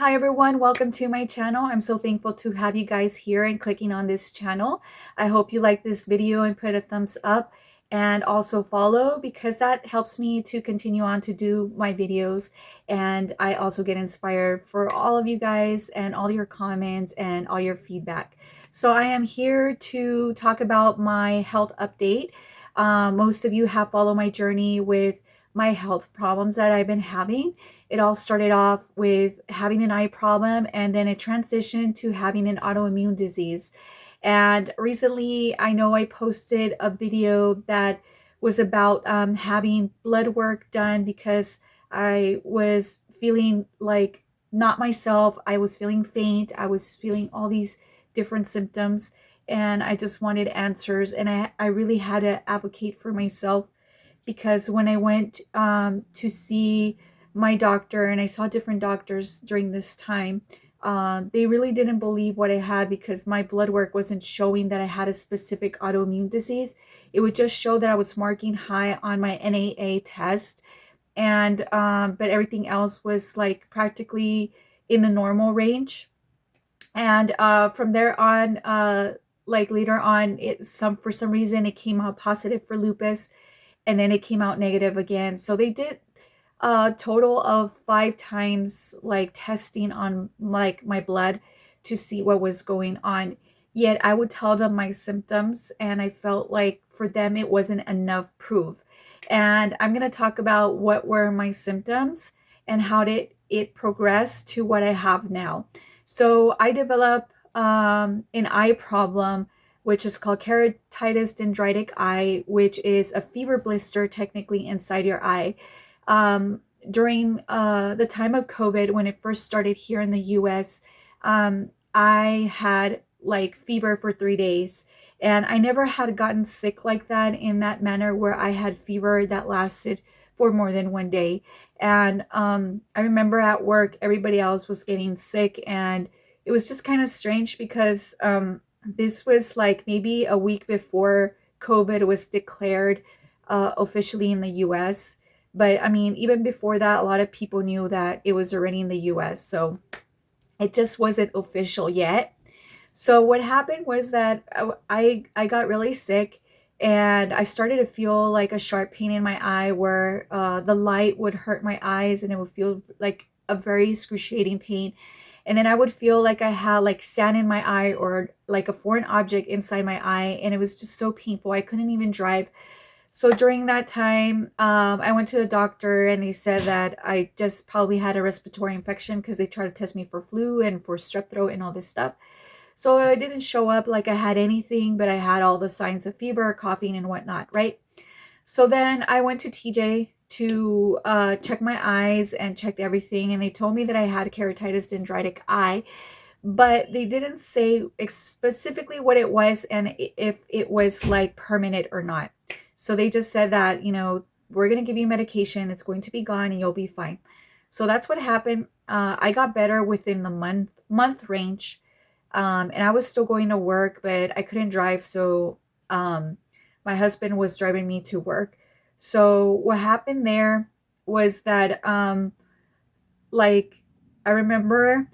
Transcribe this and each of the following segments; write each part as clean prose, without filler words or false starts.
Hi everyone, welcome to my channel. I'm so thankful to have you guys here and clicking on this channel. I hope you like this video and put a thumbs up and also follow because that helps me to continue on to do my videos, and I also get inspired for all of you guys and all your comments and all your feedback. So I am here to talk about my health update. Most of you have followed my journey with my health problems that I've been having. It all started off with having an eye problem, and then it transitioned to having an autoimmune disease. And recently, I know I posted a video that was about having blood work done because I was feeling like not myself. I was feeling faint. I was feeling all these different symptoms, and I just wanted answers. And I really had to advocate for myself because when I went to see my doctor, and I saw different doctors during this time, they really didn't believe what I had because my blood work wasn't showing that I had a specific autoimmune disease. It would just show that I was marking high on my NAA test, and but everything else was like practically in the normal range. And from there on, like later on, for some reason it came out positive for lupus, and then it came out negative again. So they did a total of 5 times like testing on like my blood to see what was going on. Yet I would tell them my symptoms, and I felt like for them it wasn't enough proof. And I'm going to talk about what were my symptoms and how did it progress to what I have now. So I developed an eye problem, which is called keratitis dendritic eye, which is a fever blister technically inside your eye. During the time of COVID, when it first started here in the US, I had like fever for 3 days. And I never had gotten sick like that in that manner where I had fever that lasted for more than 1 day. And I remember at work, everybody else was getting sick. And it was just kind of strange because this was like maybe a week before COVID was declared officially in the US. But I mean, even before that, a lot of people knew that it was already in the US. So it just wasn't official yet. So what happened was that I got really sick, and I started to feel like a sharp pain in my eye where the light would hurt my eyes, and it would feel like a very excruciating pain. And then I would feel like I had like sand in my eye or like a foreign object inside my eye, and it was just so painful. I couldn't even drive. So during that time, I went to the doctor, and they said that I just probably had a respiratory infection because they tried to test me for flu and for strep throat and all this stuff. So I didn't show up like I had anything, but I had all the signs of fever, coughing, and whatnot, right? So then I went to TJ to check my eyes and checked everything, and they told me that I had keratitis dendritic eye, but they didn't say specifically what it was and if it was like permanent or not. So they just said that, we're going to give you medication, it's going to be gone, and you'll be fine. So that's what happened. I got better within the month range, and I was still going to work, but I couldn't drive, so my husband was driving me to work. So what happened there was that like I remember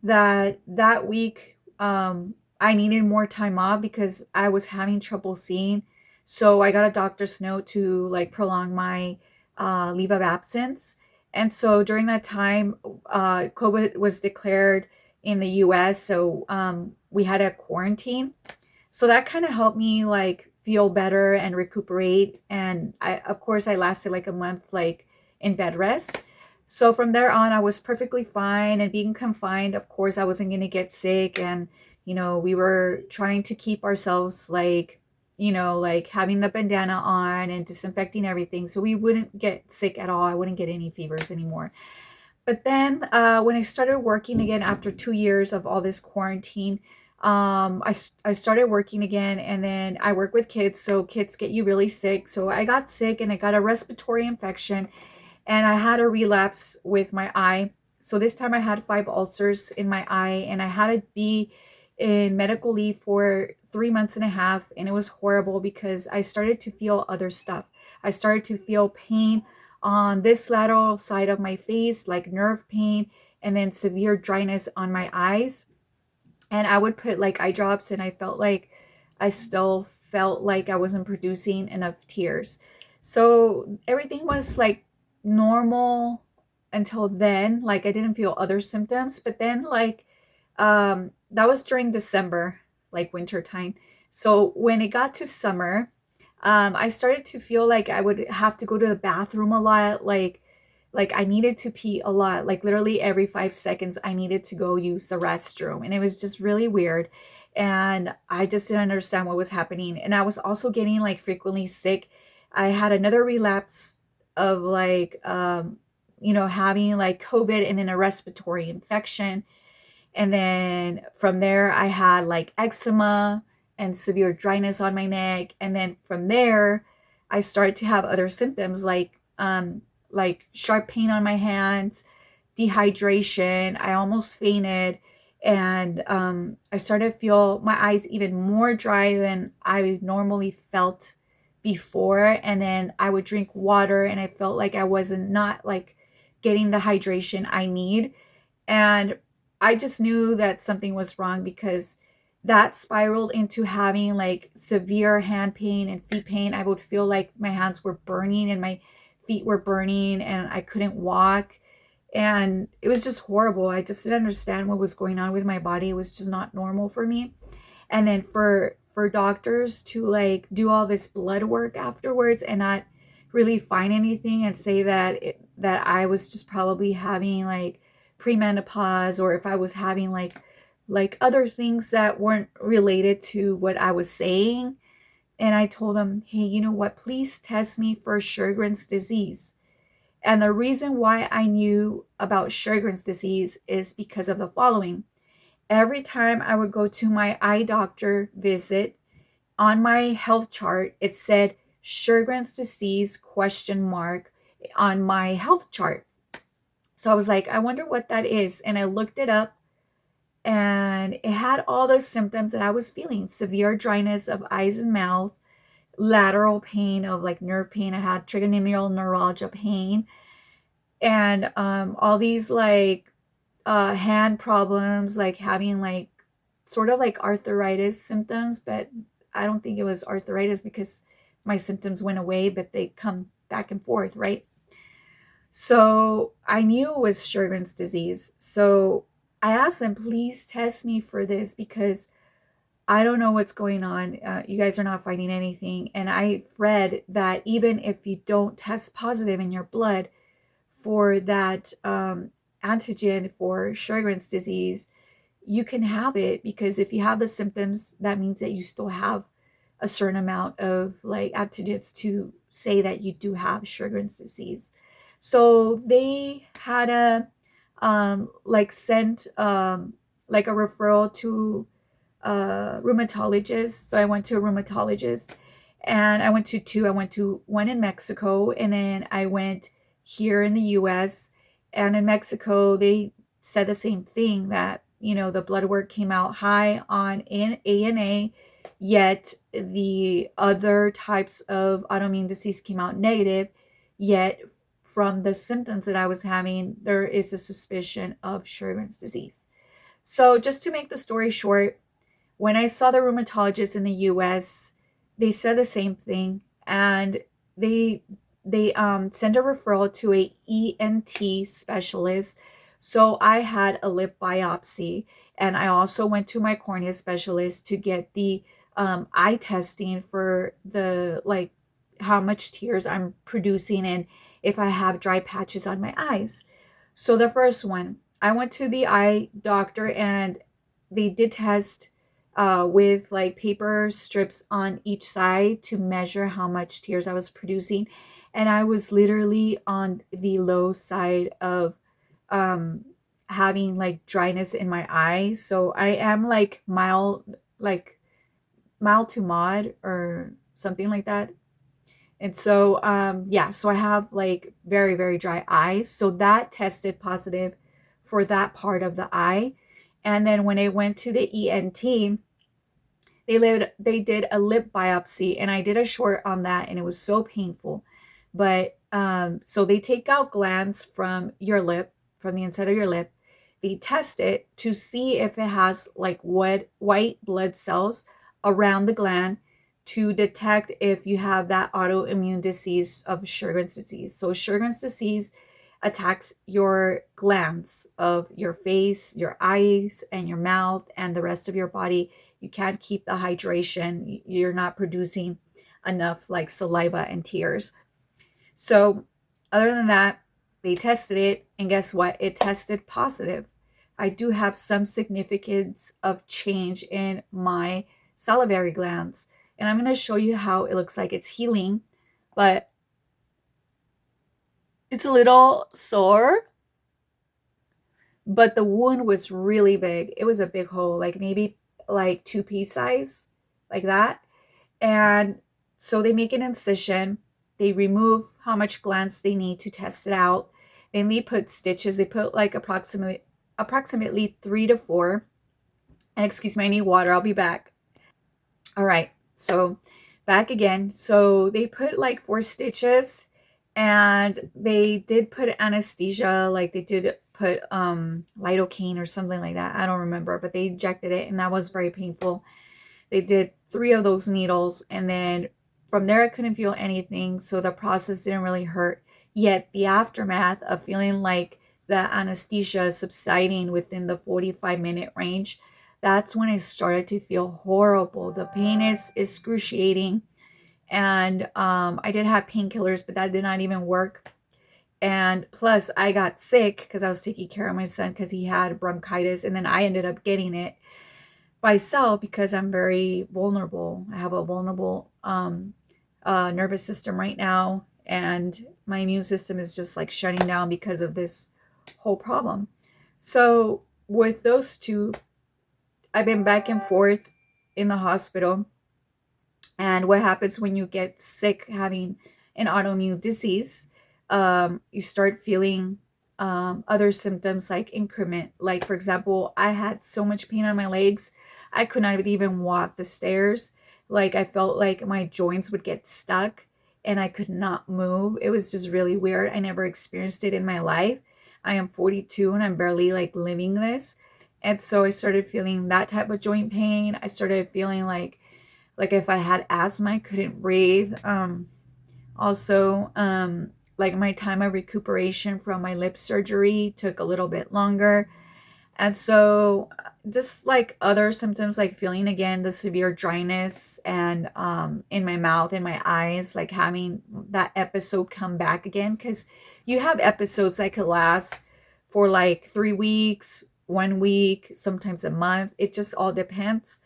that week I needed more time off because I was having trouble seeing. So I got a doctor's note to like prolong my leave of absence. And so during that time, COVID was declared in the US. So we had a quarantine. So that kind of helped me like feel better and recuperate. And of course, I lasted like a month, like in bed rest. So from there on, I was perfectly fine, and being confined, of course, I wasn't going to get sick. And, we were trying to keep ourselves like, like having the bandana on and disinfecting everything so we wouldn't get sick at all. I wouldn't get any fevers anymore. But then when I started working again after 2 years of all this quarantine, I started working again, and then I work with kids. So kids get you really sick. So I got sick, and I got a respiratory infection, and I had a relapse with my eye. So this time I had 5 ulcers in my eye, and I had to be in medical leave for 3 months and a half. And it was horrible because I started to feel other stuff. I started to feel pain on this lateral side of my face, like nerve pain, and then severe dryness on my eyes. And I would put like eye drops, and I felt like I still felt like I wasn't producing enough tears. So everything was like normal until then. Like I didn't feel other symptoms, but then like that was during December, like winter time. So when it got to summer, I started to feel like I would have to go to the bathroom a lot, like I needed to pee a lot, like literally every 5 seconds I needed to go use the restroom, and it was just really weird. And I just didn't understand what was happening. And I was also getting like frequently sick. I had another relapse of like having like COVID and then a respiratory infection. And then from there, I had like eczema and severe dryness on my neck. And then from there, I started to have other symptoms like sharp pain on my hands, dehydration. I almost fainted. And I started to feel my eyes even more dry than I normally felt before. And then I would drink water, and I felt like I wasn't not like getting the hydration I need. And I just knew that something was wrong, because that spiraled into having like severe hand pain and feet pain. I would feel like my hands were burning and my feet were burning, and I couldn't walk. And it was just horrible. I just didn't understand what was going on with my body. It was just not normal for me. And then for doctors to like do all this blood work afterwards and not really find anything, and say that that I was just probably having like premenopause, or if I was having like other things that weren't related to what I was saying. And I told them, hey, you know what, please test me for Sjogren's disease. And the reason why I knew about Sjogren's disease is because of the following. Every time I would go to my eye doctor visit, on my health chart, it said Sjogren's disease question mark on my health chart. So I was like, I wonder what that is. And I looked it up, and it had all the symptoms that I was feeling: severe dryness of eyes and mouth, lateral pain of like nerve pain. I had trigeminal neuralgia pain, and all these like hand problems, like having like sort of like arthritis symptoms, but I don't think it was arthritis because my symptoms went away, but they come back and forth, right? So I knew it was Sjogren's disease. So I asked them, please test me for this, because I don't know what's going on. You guys are not finding anything. And I read that even if you don't test positive in your blood for that antigen for Sjogren's disease, you can have it, because if you have the symptoms, that means that you still have a certain amount of like antigens to say that you do have Sjogren's disease. So they had a like sent like a referral to a rheumatologist. So I went to a rheumatologist, and I went to two. I went to one in Mexico, and then I went here in the US. And in Mexico, they said the same thing, that the blood work came out high on ANA, yet the other types of autoimmune disease came out negative. Yet from the symptoms that I was having, there is a suspicion of Sjogren's disease. So just to make the story short, when I saw the rheumatologist in the US, they said the same thing, and they sent a referral to a ENT specialist. So I had a lip biopsy, and I also went to my cornea specialist to get the eye testing for the like how much tears I'm producing and if I have dry patches on my eyes. So the first one, I went to the eye doctor, and they did test with like paper strips on each side to measure how much tears I was producing. And I was literally on the low side of um, having like dryness in my eye. So I am like mild to mod or something like that. And so, yeah, so I have like very, very dry eyes. So that tested positive for that part of the eye. And then when I went to the ENT, they did a lip biopsy, and I did a short on that, and it was so painful. But so they take out glands from your lip, from the inside of your lip, they test it to see if it has like white blood cells around the gland to detect if you have that autoimmune disease of Sjogren's disease. So Sjogren's disease attacks your glands of your face, your eyes, and your mouth, and the rest of your body. You can't keep the hydration. You're not producing enough like saliva and tears. So, other than that, they tested it, and guess what? It tested positive. I do have some significance of change in my salivary glands, and I'm going to show you how it looks like it's healing, but it's a little sore, but the wound was really big. It was a big hole, like maybe like 2 pea size, like that. And so they make an incision. They remove how much glands they need to test it out. Then they put stitches. They put like approximately 3 to 4. And excuse me, I need water. I'll be back. All right. So back again. So they put like 4 stitches, and they did put anesthesia, like they did put lidocaine or something like that. I don't remember, but they injected it, and that was very painful. They did 3 of those needles, and then from there I couldn't feel anything, so the process didn't really hurt. Yet the aftermath of feeling like the anesthesia subsiding within the 45-minute range, that's when I started to feel horrible. The pain is excruciating, and I did have painkillers, but that did not even work. And plus, I got sick because I was taking care of my son because he had bronchitis, and then I ended up getting it myself because I'm very vulnerable. I have a vulnerable nervous system right now, and my immune system is just like shutting down because of this whole problem. So with those two, I've been back and forth in the hospital. And what happens when you get sick having an autoimmune disease? You start feeling other symptoms like increment. Like, for example, I had so much pain on my legs, I could not even walk the stairs. Like, I felt like my joints would get stuck and I could not move. It was just really weird. I never experienced it in my life. I am 42 and I'm barely like living this. And so I started feeling that type of joint pain. I started feeling like if I had asthma, I couldn't breathe. Also, like my time of recuperation from my lip surgery took a little bit longer. And so just like other symptoms, like feeling again the severe dryness and in my mouth, in my eyes, like having that episode come back again, because you have episodes that could last for like 3 weeks, 1 week, sometimes a month. It just all depends.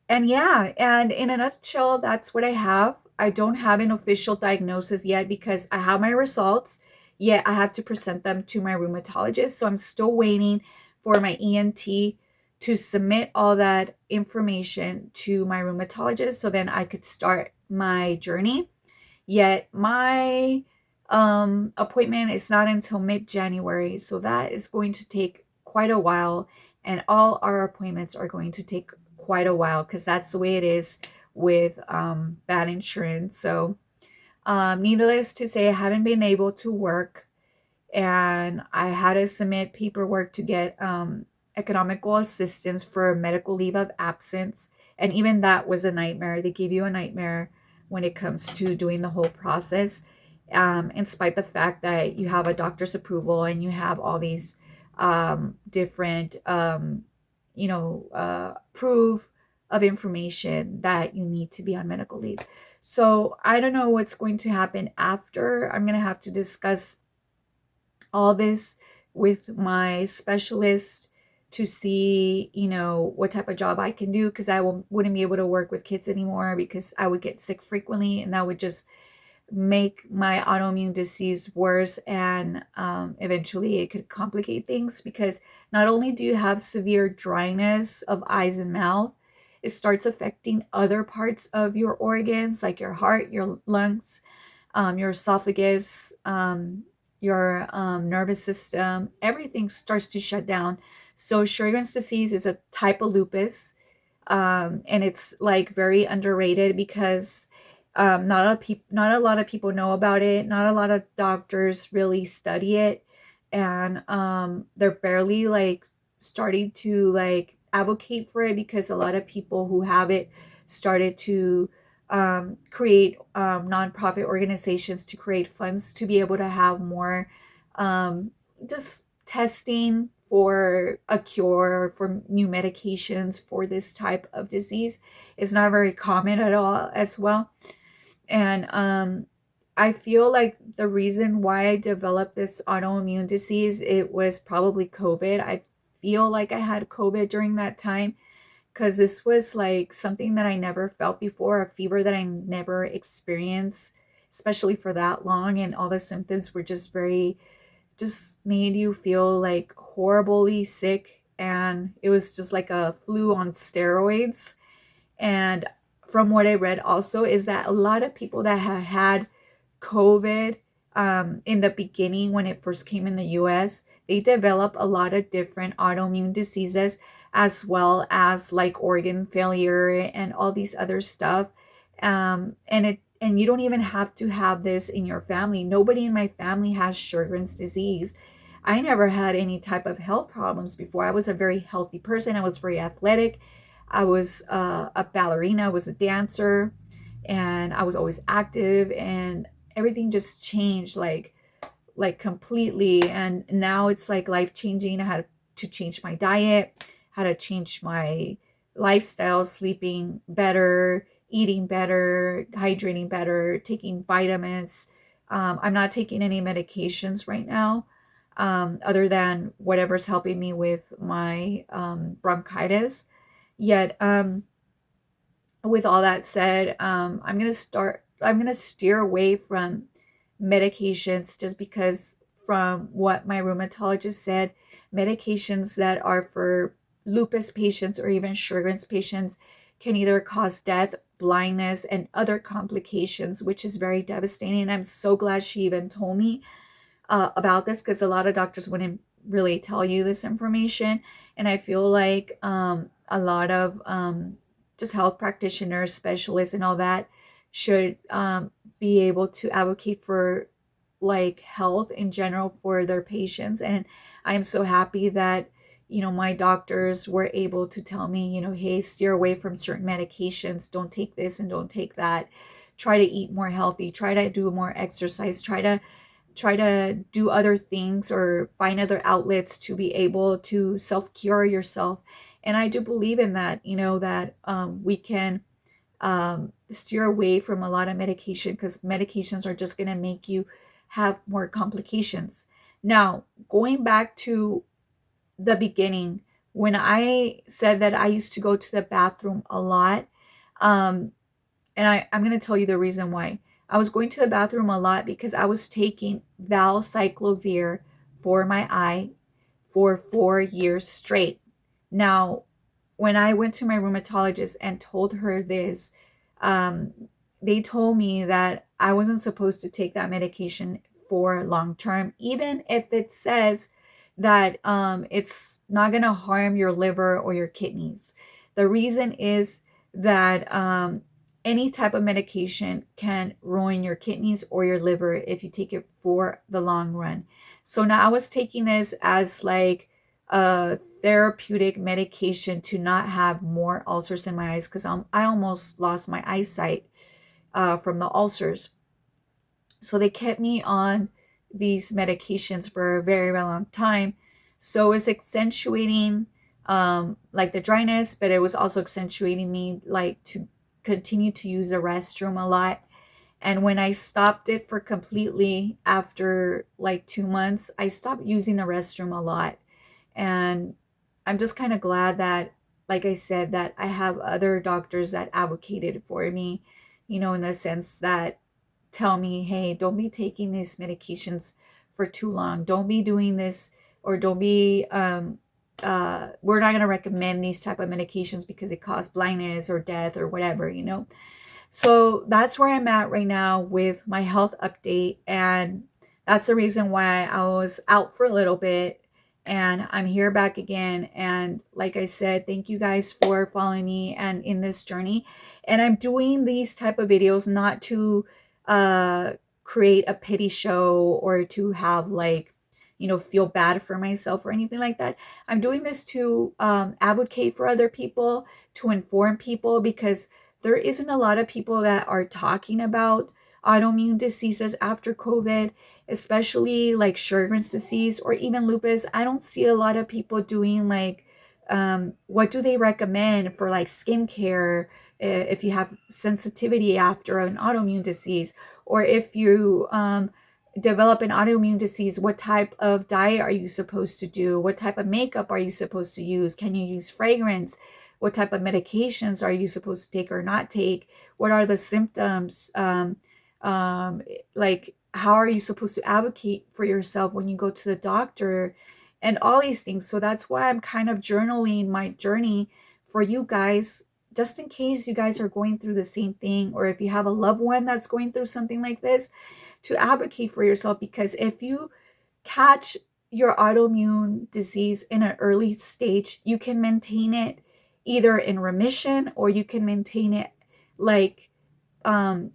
And yeah, and in a nutshell, that's what I have. I don't have an official diagnosis yet because I have my results, yet I have to present them to my rheumatologist. So I'm still waiting for my ENT to submit all that information to my rheumatologist so then I could start my journey. Yet my appointment is not until mid-January, so that is going to take quite a while, and all our appointments are going to take quite a while because that's the way it is with bad insurance. So needless to say, I haven't been able to work, and I had to submit paperwork to get economical assistance for medical leave of absence. And even that was a nightmare. They give you a nightmare when it comes to doing the whole process, in spite the fact that you have a doctor's approval and you have all these different, proof of information that you need to be on medical leave. So I don't know what's going to happen after. I'm going to have to discuss all this with my specialist to see, what type of job I can do, because wouldn't be able to work with kids anymore because I would get sick frequently, and that would just make my autoimmune disease worse, and eventually it could complicate things because not only do you have severe dryness of eyes and mouth, it starts affecting other parts of your organs like your heart, your lungs, your esophagus, your nervous system. Everything starts to shut down. So Sjogren's disease is a type of lupus, and it's like very underrated because not a lot of people know about it. Not a lot of doctors really study it, and they're barely like starting to like advocate for it, because a lot of people who have it started to create nonprofit organizations to create funds to be able to have more just testing for a cure, for new medications for this type of disease. Is not very common at all as well. And I feel like the reason why I developed this autoimmune disease, it was probably COVID. I feel like I had COVID during that time, because this was like something that I never felt before, a fever that I never experienced, especially for that long. And all the symptoms were just very, just made you feel like horribly sick. And it was just like a flu on steroids. And from what I read also is that a lot of people that have had COVID in the beginning, when it first came in the US, they develop a lot of different autoimmune diseases, as well as like organ failure and all these other stuff. And you don't even have to have this in your family. Nobody in my family has Sjogren's disease. I never had any type of health problems before. I was a very healthy person. I was very athletic. I was a ballerina. I was a dancer, and I was always active. And everything just changed like completely. And now it's like life changing. I had to change my diet, had to change my lifestyle, sleeping better, eating better, hydrating better, taking vitamins. I'm not taking any medications right now, other than whatever's helping me with my bronchitis. Yet, with all that said, I'm gonna steer away from medications, just because from what my rheumatologist said, medications that are for lupus patients or even Sjogren's patients can either cause death, blindness, and other complications, which is very devastating. I'm so glad she even told me about this, because a lot of doctors wouldn't really tell you this information. And I feel like a lot of just health practitioners, specialists, and all that should be able to advocate for like health in general for their patients. And I am so happy that, my doctors were able to tell me, hey, steer away from certain medications, don't take this and don't take that, try to eat more healthy, try to do more exercise, try to do other things or find other outlets to be able to self-cure yourself. And I do believe in that, that we can steer away from a lot of medication, because medications are just going to make you have more complications. Now, going back to the beginning, when I said that I used to go to the bathroom a lot, um, and I'm going to tell you the reason why. I was going to the bathroom a lot because I was taking valcyclovir for my eye for 4 years straight. Now, when I went to my rheumatologist and told her this, um, they told me that I wasn't supposed to take that medication for long term, even if it says that it's not going to harm your liver or your kidneys. The reason is that any type of medication can ruin your kidneys or your liver if you take it for the long run. So now I was taking this as like a therapeutic medication to not have more ulcers in my eyes, because I almost lost my eyesight from the ulcers. So they kept me on these medications for a very, very long time. So it's accentuating like the dryness, but it was also accentuating me like to continue to use the restroom a lot. And when I stopped it for completely after like 2 months, I stopped using the restroom a lot. And I'm just kind of glad that, like I said, that I have other doctors that advocated for me, in the sense that tell me, hey, don't be taking these medications for too long. Don't be doing this, or don't be, we're not going to recommend these type of medications because it causes blindness or death or whatever. So that's where I'm at right now with my health update. And that's the reason why I was out for a little bit, and I'm here back again. And like I said, thank you guys for following me and in this journey. And I'm doing these type of videos not to uh create a pity show or to have like, feel bad for myself or anything like that. I'm doing this to advocate for other people, to inform people, because there isn't a lot of people that are talking about autoimmune diseases after COVID, especially like Sjogren's disease or even lupus. I don't see a lot of people doing like, what do they recommend for like skincare, if you have sensitivity after an autoimmune disease, or if you develop an autoimmune disease, what type of diet are you supposed to do? What type of makeup are you supposed to use? Can you use fragrance? What type of medications are you supposed to take or not take? What are the symptoms? Um, like, how are you supposed to advocate for yourself when you go to the doctor? And all these things. So that's why I'm kind of journaling my journey for you guys, just in case you guys are going through the same thing, or if you have a loved one that's going through something like this, to advocate for yourself. Because if you catch your autoimmune disease in an early stage, you can maintain it either in remission, or you can maintain it like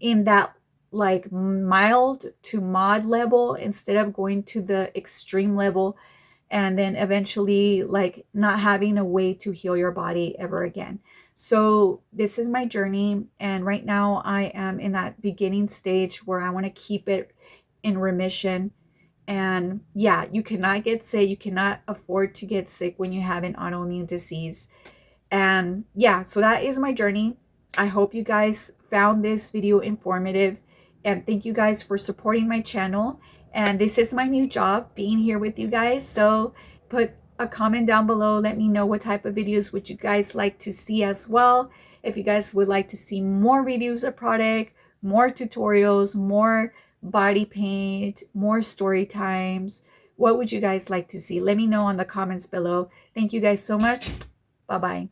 in that like mild to mod level, instead of going to the extreme level and then eventually like not having a way to heal your body ever again. So this is my journey, and right now I am in that beginning stage where I want to keep it in remission. And yeah, you cannot get sick, you cannot afford to get sick when you have an autoimmune disease. And yeah, so that is my journey. I hope you guys found this video informative, and thank you guys for supporting my channel. And this is my new job, being here with you guys. So put a comment down below. Let me know what type of videos would you guys like to see as well. If you guys would like to see more reviews of product, more tutorials, more body paint, more story times, what would you guys like to see? Let me know on the comments below. Thank you guys so much. Bye-bye.